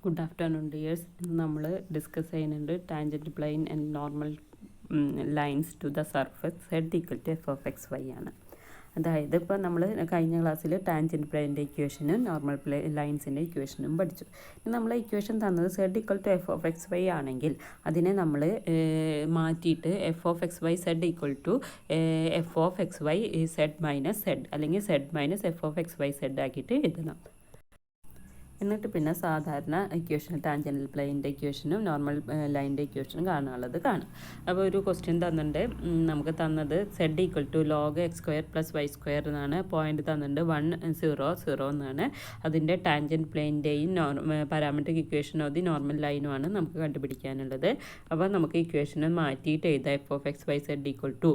Good afternoon, dears. നമ്മൾ discuss ചെയ്യുന്നുണ്ട് tangent plane and normal lines to the surface z equal to F of X y ആണ്. അതായത് ഇപ്പോൾ നമ്മൾ കഴിഞ്ഞ ക്ലാസ്സിൽ ടാൻജൻറ്റ് പ്ലെയിൻ്റെ ഇക്വേഷനും നോർമൽ ലൈൻസിൻ്റെ ഇക്വേഷനും പഠിച്ചു. നമ്മൾ ഇക്വേഷൻ തന്നത് Z equal to F of X Y ആണെങ്കിൽ അതിനെ നമ്മൾ മാറ്റിയിട്ട് F of X Y Z equal to F of X Y Z minus Z അല്ലെങ്കിൽ Z minus F of X Y Z ആക്കിയിട്ട് എഴുതണം. എന്നിട്ട് പിന്നെ സാധാരണ ഇക്വേഷൻ ടാൻജൻ്റൽ പ്ലെയിൻ്റെ ഇക്വേഷനും നോർമൽ ലൈൻ്റെ ഇക്വേഷനും കാണാനുള്ളത് കാണും. അപ്പോൾ ഒരു ക്വസ്റ്റ്യൻ തന്നിട്ടുണ്ട്. നമുക്ക് തന്നത് Z equal to log X square plus Y square എന്നാണ്. പോയിന്റ് തന്നിട്ടുണ്ട് 1 0 0 എന്നാണ്. അതിൻ്റെ ടാൻജൻറ്റ് പ്ലെയിൻ്റെയും parametric equation of the normal ലൈനുമാണ് നമുക്ക് കണ്ടുപിടിക്കാനുള്ളത്. അപ്പോൾ നമുക്ക് ഇക്വേഷനെ മാറ്റിയിട്ട് എഴുതാം. F of X Y Z equal to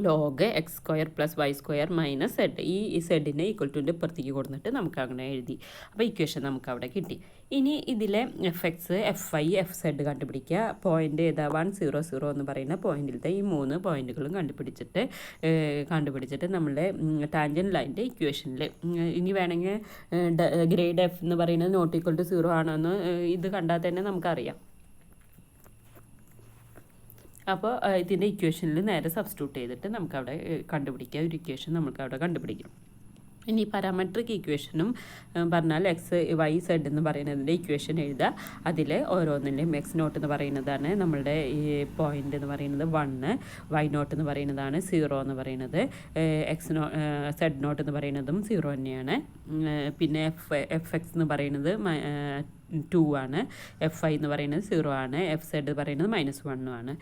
log X square plus Y square minus Z. ഈ സെഡിനെ ഈക്വൽ ടുൻ്റെ പുറത്തേക്ക് കൊടുത്തിട്ട് നമുക്ക് അങ്ങനെ എഴുതി. അപ്പോൾ ഇക്വേഷൻ നമുക്ക് അവിടെ കിട്ടി. ഇനി ഇതിലെ f x f i f z കണ്ടുപിടിക്കുക. പോയിൻ്റ് ഏതാ 1 0 0 എന്ന് പറയുന്ന പോയിന്റിലത്തെ ഈ 3 പോയിന്റുകളും കണ്ടുപിടിച്ചിട്ട് നമ്മളുടെ ടാൻജൻറ്റ് ലൈൻ്റെ ഇക്വേഷനിൽ ഇനി വേണമെങ്കിൽ ഗ്രേഡ് എഫ് എന്ന് പറയുന്നത് നോട്ട് ഈക്വൽ ടു 0 ആണോ എന്ന് ഇത് കണ്ടാൽ തന്നെ നമുക്കറിയാം. അപ്പോൾ ഇതിൻ്റെ ഇക്വേഷനിൽ നേരെ സബ്സ്റ്റിറ്റ്യൂട്ട് ചെയ്തിട്ട് നമുക്കവിടെ കണ്ടുപിടിക്കുക. ഒരു ഇക്വേഷൻ നമുക്കവിടെ കണ്ടുപിടിക്കാം. ഇനി പാരാമെട്രിക് ഇക്വേഷനും പറഞ്ഞാൽ എക്സ് വൈ സെഡ് എന്ന് പറയുന്നതിൻ്റെ ഇക്വേഷൻ എഴുതുക. അതിൽ ഓരോന്നിൻ്റെയും എക്സ് നോട്ട് എന്ന് പറയുന്നതാണ് നമ്മളുടെ ഈ പോയിൻ്റ് എന്ന് പറയുന്നത് 1, വൈ നോട്ട് എന്ന് പറയുന്നതാണ് 0 എന്ന് പറയുന്നത്, സെഡ് നോട്ട് എന്ന് പറയുന്നതും 0 തന്നെയാണ്. പിന്നെ എഫ് എക്സ് എന്ന് പറയുന്നത് 2 ആണ്, എഫ് ഐ എന്ന് പറയുന്നത് 0 ആണ്, എഫ് സെഡ് പറയുന്നത് -1 ആണ്.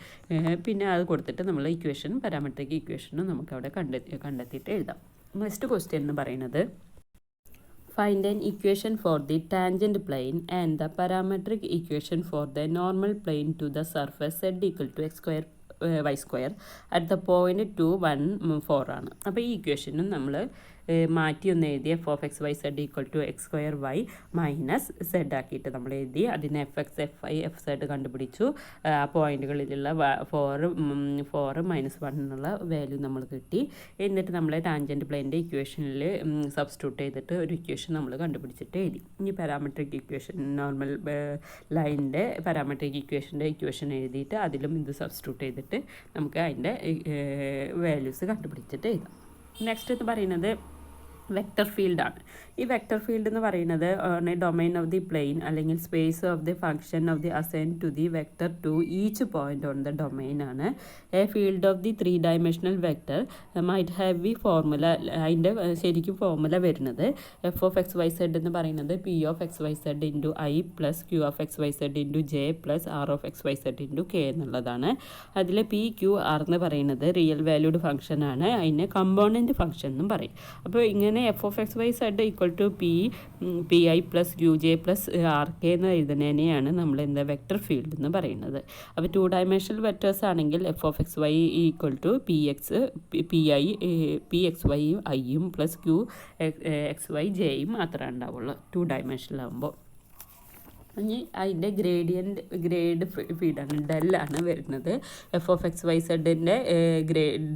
പിന്നെ അത് കൊടുത്തിട്ട് നമ്മൾ ഇക്വേഷൻ പാരാമെട്രിക് ഇക്വേഷനും നമുക്കവിടെ കണ്ടെത്തിയിട്ട് എഴുതാം. നെക്സ്റ്റ് ക്വസ്റ്റ്യൻ എന്ന് പറയുന്നത് find an equation for the tangent plane and the parametric equation for the normal plane to the surface z equal to x square y square at the point 2 1 4 ആണ്. അപ്പോൾ ഈ ഇക്വേഷനും നമ്മൾ മാറ്റി ഒന്ന് എഴുതി. F of X Y Z equal to x square y minus z ആക്കിയിട്ട് നമ്മൾ എഴുതി. അതിന് f x f i f z കണ്ടുപിടിച്ചു. ആ പോയിന്റുകളിലുള്ള 4 -1 എന്നുള്ള വാല്യൂ നമ്മൾ കിട്ടി. എന്നിട്ട് നമ്മൾ ടാൻജൻറ്റ് പ്ലെയിൻ്റെ ഇക്വേഷനിൽ സബ്സ്റ്റിറ്റ്യൂട്ട് ചെയ്തിട്ട് ഒരു ഇക്വേഷൻ നമ്മൾ കണ്ടുപിടിച്ചിട്ട് എഴുതി. ഇനി പാരാമെട്രിക് ഇക്വേഷൻ നോർമൽ ലൈനിൻ്റെ പാരാമെട്രിക് ഇക്വേഷൻ എഴുതിയിട്ട് അതിലും ഇത് സബ്സ്റ്റിറ്റ്യൂട്ട് ചെയ്തിട്ട് നമുക്ക് അതിൻ്റെ വാല്യൂസ് കണ്ടുപിടിച്ചിട്ട് എഴുതാം. നെക്സ്റ്റ് എന്ന് പറയുന്നത് വെക്റ്റർ ഫീൽഡാണ്. ഈ വെക്റ്റർ ഫീൽഡ് എന്ന് പറയുന്നത് ഡൊമൈൻ ഓഫ് ദി പ്ലെയിൻ അല്ലെങ്കിൽ space of the function of the assign to the vector to each point on the domain ആണ്. A field of the 3 dimensional vector might have be formula. അതിൻ്റെ ശരിക്കും formula വരുന്നത് F of X Y Z എന്ന് പറയുന്നത് P of X Y Z into I plus Q of X Y Z into J plus R of X Y Z into K എന്നുള്ളതാണ്. അതിൽ P q R എന്ന് പറയുന്നത് real valued ഫംഗ്ഷനാണ്. അതിനെ component function എന്നും പറയും. അപ്പോൾ ഇങ്ങനെ f of X Y Z equal to p I plus Q J plus R k എന്ന് എഴുതുന്നതിനെയാണ് നമ്മൾ വെക്റ്റർ ഫീൽഡ് എന്ന് പറയുന്നത്. അപ്പോൾ 2 ഡയമെൻഷണൽ വെക്റ്റേഴ്സ് ആണെങ്കിൽ f of X y equal to p x y ഐയും പ്ലസ് ക്യൂ എക്സ് വൈ ജെയും മാത്രമേ ഉണ്ടാവുള്ളൂ 2 ഡയമെൻഷണൽ ആകുമ്പോൾ. ഇനി അതിൻ്റെ ഗ്രേഡ് ഫീൽഡാണ് ഡെല്ലാണ് വരുന്നത്. എഫ് ഓഫ് എക്സ് വൈ സെഡിൻ്റെ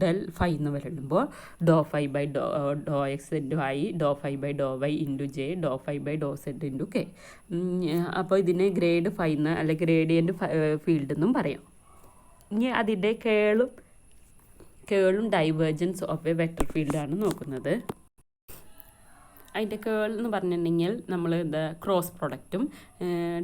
ഡെൽ ഫൈ എന്ന് വരുമ്പോൾ doh phi by doh X into I, doh phi by doh Y into J, doh phi by doh Z into K. അപ്പോൾ ഇതിനെ ഗ്രേഡ് ഫൈ എന്ന് അല്ലെങ്കിൽ ഗ്രേഡിയൻ്റ് ഫീൽഡ് എന്നും പറയാം. ഇനി അതിൻ്റെ കേളും ഡൈവേർജൻസ് ഓഫ് എ വെക്റ്റർ ഫീൽഡാണ് നോക്കുന്നത്. അതിൻ്റെ കേൾ എന്ന് പറഞ്ഞിട്ടുണ്ടെങ്കിൽ നമ്മൾ ക്രോസ് പ്രൊഡക്റ്റും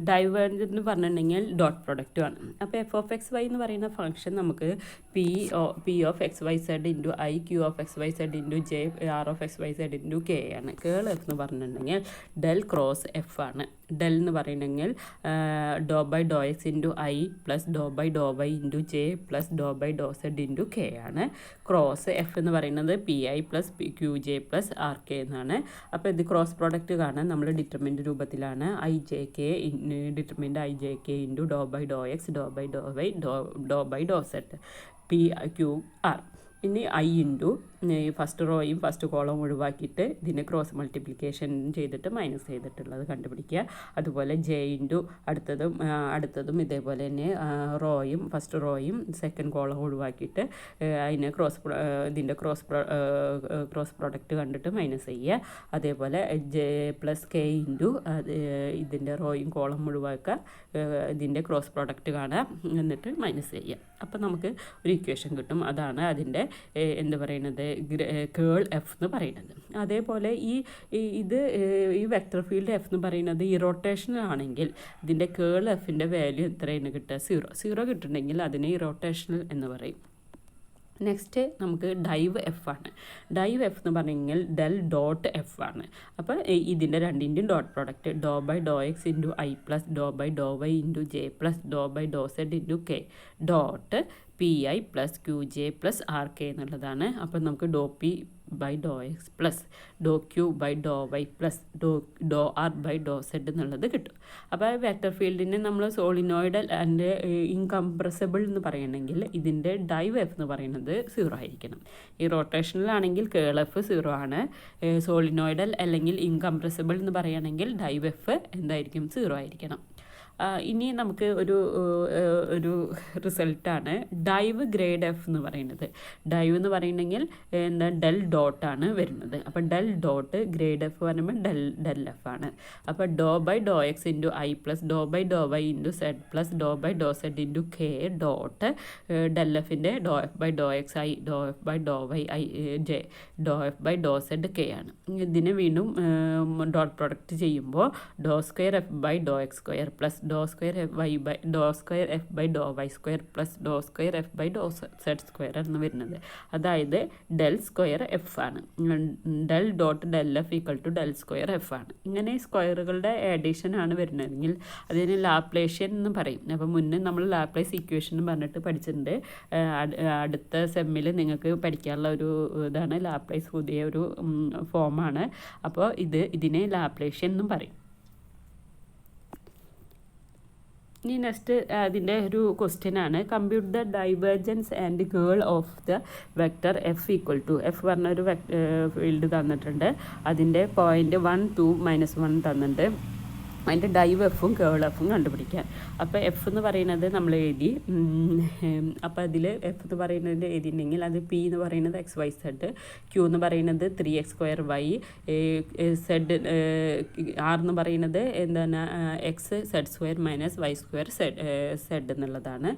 ഡൈവേർജൻസ് എന്ന് പറഞ്ഞിട്ടുണ്ടെങ്കിൽ ഡോട്ട് പ്രൊഡക്റ്റുമാണ്. അപ്പോൾ എഫ് ഓഫ് എക്സ് വൈ എന്ന് പറയുന്ന ഫംഗ്ഷൻ നമുക്ക് P of X Y Z into I, Q of X Y Z into J, R of X Y Z into K ആണ്. കേൾ എഫ് എന്ന് പറഞ്ഞിട്ടുണ്ടെങ്കിൽ del cross F ആണ്. ഡെൽ എന്ന് പറയുന്നെങ്കിൽ doh by doh X into I plus doh by doh Y into J plus doh by doh Z into K ആണ്. Cross F എന്ന് പറയുന്നത് P I plus Q J plus R K എന്നാണ്. അപ്പോൾ ഇത് ക്രോസ് പ്രോഡക്റ്റ് കാണാൻ നമ്മൾ determinant രൂപത്തിലാണ് i j k determinant i j k into doh by doh X doh by doh Y doh by doh z p q r. ഇനി i into ഈ first റോയും first കോളവും ഒഴിവാക്കിയിട്ട് ഇതിനെ ക്രോസ് മൾട്ടിപ്ലിക്കേഷൻ ചെയ്തിട്ട് മൈനസ് ചെയ്തിട്ടുള്ളത് കണ്ടുപിടിക്കുക. അതുപോലെ ജെ ഇൻറ്റു അടുത്തതും ഇതേപോലെ തന്നെ റോയും ഫസ്റ്റ് റോയും സെക്കൻഡ് കോളം ഒഴിവാക്കിയിട്ട് അതിനെ ഇതിൻ്റെ ക്രോസ് പ്രോഡക്റ്റ് കണ്ടിട്ട് മൈനസ് ചെയ്യുക. അതേപോലെ ജെ പ്ലസ് കെ ഇൻറ്റു ഇതിൻ്റെ റോയും കോളം ഒഴിവാക്കുക, ഇതിൻ്റെ ക്രോസ് പ്രോഡക്റ്റ് കാണുക, എന്നിട്ട് മൈനസ് ചെയ്യുക. അപ്പം നമുക്ക് ഒരു ഇക്വേഷൻ കിട്ടും. അതാണ് അതിൻ്റെ എന്താ പറയുന്നത് കേൾ എഫ് എന്ന് പറയുന്നത്. അതേപോലെ ഈ വെക്ടർ ഫീൽഡ് എഫ് എന്ന് പറയുന്നത് ഈ റൊട്ടേഷണൽ ആണെങ്കിൽ ഇതിൻ്റെ കേൾ എഫിൻ്റെ വാല്യൂ എത്രയാണ് കിട്ടുക? 0 കിട്ടുന്നുണ്ടെങ്കിൽ അതിനെ ഈ റൊട്ടേഷണൽ എന്ന് പറയും. നെക്സ്റ്റ് നമുക്ക് ഡൈവ് എഫ് ആണ്. ഡൈവ് എഫ് എന്ന് പറഞ്ഞെങ്കിൽ ഡെൽ ഡോട്ട് എഫ് ആണ്. അപ്പോൾ ഇതിൻ്റെ രണ്ടിൻ്റെയും dot product doh by doh X into I plus doh by doh Y into J plus doh by doh Z into K dot P I plus Q J plus R K എന്നുള്ളതാണ്. അപ്പോൾ നമുക്ക് doh P by doh X plus doh Q by doh Y plus doh R by doh Z എന്നുള്ളത് കിട്ടും. അപ്പോൾ vector ഫീൽഡിനെ നമ്മൾ solenoidal and incompressible എന്ന് പറയണമെങ്കിൽ ഇതിൻ്റെ ഡൈവ് എഫ് എന്ന് പറയുന്നത് 0 ആയിരിക്കണം. ഈ റൊട്ടേഷണൽ ആണെങ്കിൽ കേൾ എഫ് 0 ആണ്. സോളിനോയിഡൽ അല്ലെങ്കിൽ ഇൻകംപ്രസിബിൾ എന്ന് പറയുകയാണെങ്കിൽ ഡൈവ് എഫ് എന്തായിരിക്കും? 0 ആയിരിക്കണം. ഇനി നമുക്ക് ഒരു റിസൾട്ടാണ് ഡൈവ് ഗ്രേഡ് എഫ് എന്ന് പറയുന്നത്. ഡൈവ് എന്ന് പറയുന്നെങ്കിൽ എന്താ ഡെൽ ഡോട്ടാണ് വരുന്നത്. അപ്പോൾ ഡെൽ ഡോട്ട് ഗ്രേഡ് എഫ് പറയുമ്പോൾ ഡെൽ എഫ് ആണ്. അപ്പോൾ doh by doh X into I plus doh by doh Y into Z plus doh by doh Z into K dot del എഫിൻ്റെ doh F by doh X I doh F by doh Y I J doh F by doh Z K ആണ്. ഇതിനെ വീണ്ടും dot product ചെയ്യുമ്പോൾ doh square F by doh X square plus doh square f y by doh square F by doh y square plus doh square F by doh z square എന്ന് വരുന്നത്. അതായത് del square f ആണ്. Del dot del f equal to del square f ആണ്. ഇങ്ങനെ സ്ക്വയറുകളുടെ addition ആണ് വരുന്നതെങ്കിൽ അതിന് Laplacian എന്ന് പറയും. അപ്പോൾ മുന്നേ നമ്മൾ ലാപ്ലേസ് ഇക്വേഷൻ പറഞ്ഞിട്ട് പഠിച്ചിട്ടുണ്ട്. അടുത്ത സെമ്മിൽ നിങ്ങൾക്ക് പഠിക്കാനുള്ള ഒരു ഇതാണ് ലാപ്ലേസ്, പുതിയ ഒരു ഫോമാണ്. അപ്പോൾ ഇതിനെ ലാപ്ലേഷ്യൻ എന്നും പറയും. ഇനി നെക്സ്റ്റ് അതിൻ്റെ ഒരു ക്വസ്റ്റ്യൻ ആണ്. Compute the divergence and curl of the vector f equal to f പറഞ്ഞൊരു ഫീൽഡ് തന്നിട്ടുണ്ട്. അതിൻ്റെ പോയിൻ്റ് 1, 2, -1 തന്നിട്ടുണ്ട്. അതിൻ്റെ ഡൈവ് എഫും കേൾ എഫും കണ്ടുപിടിക്കാൻ. അപ്പോൾ എഫ് എന്ന് പറയുന്നത് നമ്മൾ എഴുതി. അപ്പോൾ അതിൽ എഫ് എന്ന് പറയുന്നത് എഴുതിയിട്ടുണ്ടെങ്കിൽ അത് പി എന്ന് പറയുന്നത് XYZ, ക്യൂ എന്ന് പറയുന്നത് 3x²y, സെഡ് ആർ എന്ന് പറയുന്നത് എന്താണ് XZ² - y² സെഡ് എന്നുള്ളതാണ്.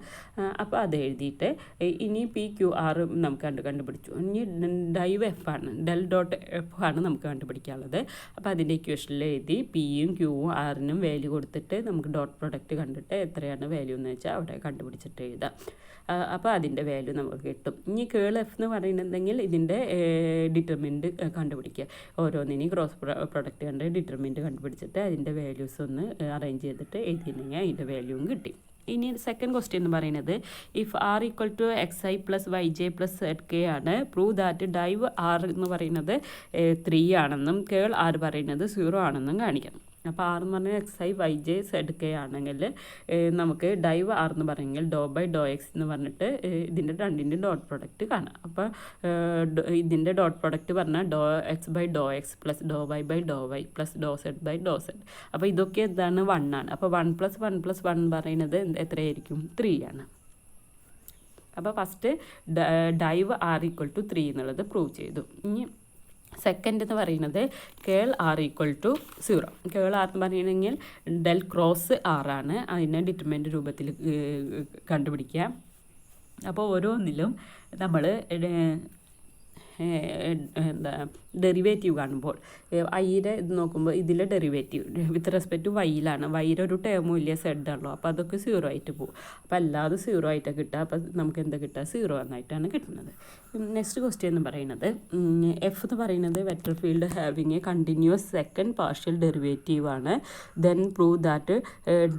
അപ്പോൾ അത് എഴുതിയിട്ട് ഇനി പി ക്യൂ ആർ നമുക്ക് കണ്ടുപിടിച്ചു. ഇനി ഡൈവ് എഫ് ആണ്, ഡെൽ ഡോട്ട് എഫ് ആണ് നമുക്ക് കണ്ടുപിടിക്കാനുള്ളത്. അപ്പോൾ അതിൻ്റെ ഇക്വേഷനിൽ എഴുതി പിയും ക്യൂവും ആറിനും വാല്യൂ കൊടുത്തിട്ട് നമുക്ക് ഡോട്ട് പ്രൊഡക്റ്റ് കണ്ടിട്ട് എത്രയാണ് വാല്യൂ എന്ന് വെച്ചാൽ അവിടെ കണ്ടുപിടിച്ചിട്ട് എഴുതാം. അപ്പോൾ അതിൻ്റെ വാല്യൂ നമുക്ക് കിട്ടും. ഇനി കേൾ എഫ് എന്ന് പറയുന്നുണ്ടെങ്കിൽ ഇതിൻ്റെ ഡിറ്റർമിനൻ്റ് കണ്ടുപിടിക്കുക. ഓരോന്നിനെയും ക്രോസ് പ്രൊഡക്റ്റ് കണ്ട് ഡിറ്റർമിനൻ്റ് കണ്ടുപിടിച്ചിട്ട് അതിൻ്റെ വാല്യൂസ് ഒന്ന് അറേഞ്ച് ചെയ്തിട്ട് എഴുതിയിട്ടുണ്ടെങ്കിൽ അതിൻ്റെ വാല്യൂവും കിട്ടി. ഇനി സെക്കൻഡ് ക്വസ്റ്റ്യൻ എന്ന് പറയുന്നത് if r equal to XI + YJ + ZK ആണ്. പ്രൂവ് ദാറ്റ് ഡൈവ് ആർ എന്ന് പറയുന്നത് 3 ആണെന്നും കേൾ ആർ പറയുന്നത് 0 ആണെന്നും കാണിക്കണം. അപ്പോൾ ആർ എന്ന് പറഞ്ഞാൽ XI YJ ZK ആണെങ്കിൽ നമുക്ക് ഡൈവ് ആർ എന്ന് പറയുമെങ്കിൽ ഡോ ബൈ ഡോ എക്സ് എന്ന് പറഞ്ഞിട്ട് ഇതിൻ്റെ രണ്ടിൻ്റെ ഡോട്ട് പ്രൊഡക്റ്റ് കാണാം. അപ്പോൾ ഇതിൻ്റെ ഡോട്ട് പ്രൊഡക്റ്റ് പറഞ്ഞാൽ doh X by doh X plus doh Y by doh Y plus doh Z by doh Z. അപ്പോൾ ഇതൊക്കെ എന്താണ് 1 ആണ്. അപ്പോൾ 1 + 1 + 1 പറയുന്നത് എത്രയായിരിക്കും? 3 ആണ്. അപ്പോൾ first div R equal to 3 എന്നുള്ളത് പ്രൂവ് ചെയ്തു. ഇനി സെക്കൻഡ് എന്ന് പറയുന്നത് curl R equal to 0. Curl R എന്ന് പറയുകയാണെങ്കിൽ ഡെൽ ക്രോസ് ആറാണ്. അതിനെ ഡിറ്റർമിനൻ്റ് രൂപത്തിൽ കണ്ടുപിടിക്കുക. അപ്പോൾ ഓരോന്നിലും നമ്മൾ എന്താ ഡെറിവേറ്റീവ് കാണുമ്പോൾ ഐയുടെ ഇത് നോക്കുമ്പോൾ ഇതിലെ ഡെറിവേറ്റീവ് വിത്ത് റെസ്പെക്ട് ടു വൈയിലാണ്. വൈയുടെ ഒരു ടേമും ഇല്ല, സെഡ് ആണല്ലോ. അപ്പോൾ അതൊക്കെ 0 ആയിട്ട് പോകും. അപ്പോൾ അല്ലാതെ 0 ആയിട്ട് കിട്ടുക. അപ്പോൾ നമുക്ക് എന്താ കിട്ടുക? 0 എന്നായിട്ടാണ് കിട്ടുന്നത്. നെക്സ്റ്റ് ക്വസ്റ്റ്യൻ എന്ന് പറയുന്നത് എഫ് എന്ന് പറയുന്നത് vector field having a continuous second partial derivative ആണ്. Then prove that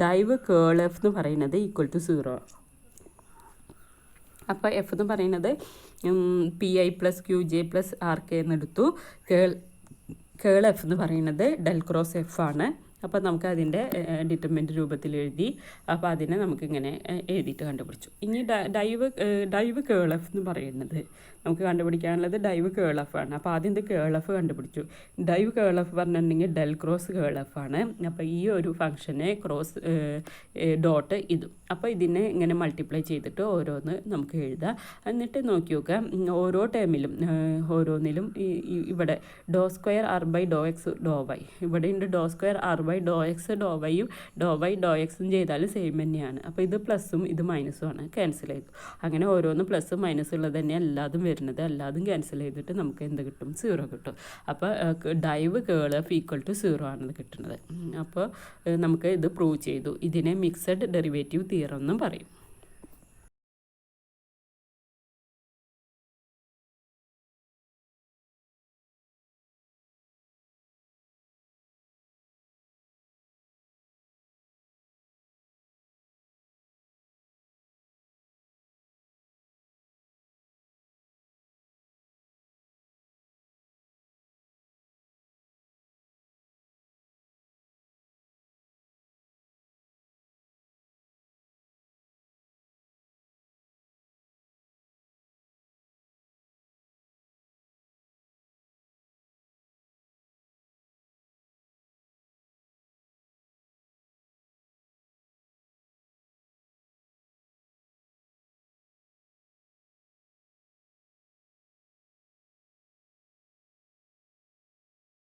div curl F എന്ന് പറയുന്നത് ഈക്വൽ ടു 0. അപ്പോൾ എഫ് എന്ന് പറയുന്നത് PI + QJ + RK എന്നെടുത്തു. കേൾ എഫ് എന്ന് പറയുന്നത് ഡെൽ ക്രോസ് എഫ് ആണ്. അപ്പോൾ നമുക്ക് അതിൻ്റെ ഡിറ്റർമിനൻ്റ് രൂപത്തിൽ എഴുതി. അപ്പോൾ അതിനെ നമുക്കിങ്ങനെ എഴുതിയിട്ട് കണ്ടുപിടിച്ചു. ഇനി ഡൈവ് കേൾ എഫ് എന്ന് പറയുന്നത് നമുക്ക് കണ്ടുപിടിക്കാനുള്ളത് ഡൈവ് കേൾ എഫ് ആണ്. അപ്പോൾ ആദ്യം ഇത് കേൾ എഫ് കണ്ടുപിടിച്ചു. ഡൈവ് കേൾ എഫ് പറഞ്ഞിട്ടുണ്ടെങ്കിൽ ഡെൽ ക്രോസ് കേൾ എഫ് ആണ്. അപ്പോൾ ഈ ഒരു ഫംഗ്ഷനെ ക്രോസ് ഡോട്ട് ഇതും. അപ്പോൾ ഇതിനെ ഇങ്ങനെ മൾട്ടിപ്ലൈ ചെയ്തിട്ട് ഓരോന്ന് നമുക്ക് എഴുതാം. എന്നിട്ട് നോക്കി നോക്കാം ഓരോ ടേമിലും ഓരോന്നിലും ഇവിടെ doh square R by doh X doh Y, ഇവിടെ ഉണ്ട് doh square R by doh X doh വൈയും ഡോ വൈ ഡോ എക്സും ചെയ്താലും സെയിം തന്നെയാണ്. അപ്പോൾ ഇത് പ്ലസ്സും ഇത് മൈനസും ആണ്, ക്യാൻസൽ ചെയ്തു. അങ്ങനെ ഓരോന്നും പ്ലസ്സും മൈനസും ഉള്ളത് തന്നെ എല്ലാതും വരുന്നത്, എല്ലാതും ക്യാൻസൽ ചെയ്തിട്ട് നമുക്ക് എന്ത് കിട്ടും? 0 കിട്ടും. അപ്പോൾ div curl f equal to 0 ആണത് കിട്ടുന്നത്. അപ്പോൾ നമുക്ക് ഇത് പ്രൂവ് ചെയ്തു. ഇതിനെ മിക്സഡ് ഡെറിവേറ്റീവ് തിയറം എന്നും പറയും.